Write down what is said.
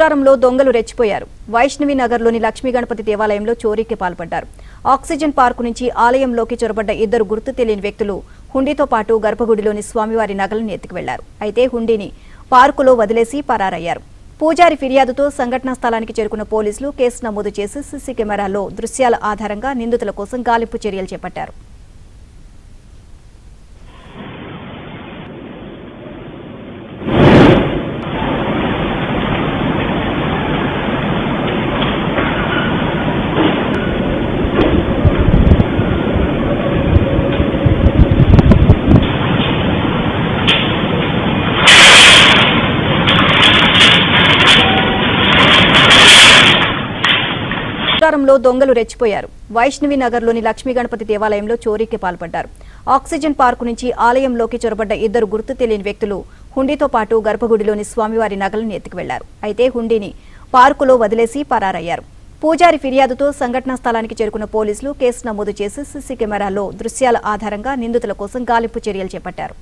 శుక్రవారంలో దొంగలు రెచ్చిపోయారు. వైష్ణవి నగర్లోని లక్ష్మీ గణపతి దేవాలయంలో చోరీకి పాల్పడ్డారు. ఆక్సిజన్ పార్కు నుంచి ఆలయంలోకి చొరబడ్డ ఇద్దరు గుర్తు తెలియని వ్యక్తులు హుండీతో పాటు గర్భగుడిలోని స్వామివారి నగలను ఎత్తుకు వెళ్లారు. అయితే హుండీని పార్కులో వదిలేసి పరారయ్యారు. పూజారి ఫిర్యాదుతో సంఘటనా స్థలానికి చేరుకున్న పోలీసులు కేసు నమోదు చేసి సీసీ కెమెరాలో దృశ్యాల ఆధారంగా నిందితుల కోసం గాలింపు చర్యలు చేపట్టారు. శుక్రవారంలో దొంగలు రెచ్చిపోయారు. వైష్ణవి నగర్లోని లక్ష్మీ గణపతి దేవాలయంలో చోరీకి పాల్పడ్డారు. ఆక్సిజన్ పార్కు నుంచి ఆలయంలోకి చొరబడ్డ ఇద్దరు గుర్తు తెలియని వ్యక్తులు హుండీతో పాటు గర్భగుడిలోని స్వామివారి నగలను ఎత్తుకు వెళ్లారు. అయితే హుండీని పార్కులో వదిలేసి పరారయ్యారు. పూజారి ఫిర్యాదుతో సంఘటనా స్థలానికి చేరుకున్న పోలీసులు కేసు నమోదు చేసి సీసీ కెమెరాలో దృశ్యాల ఆధారంగా నిందితుల కోసం గాలింపు చర్యలు చేపట్టారు.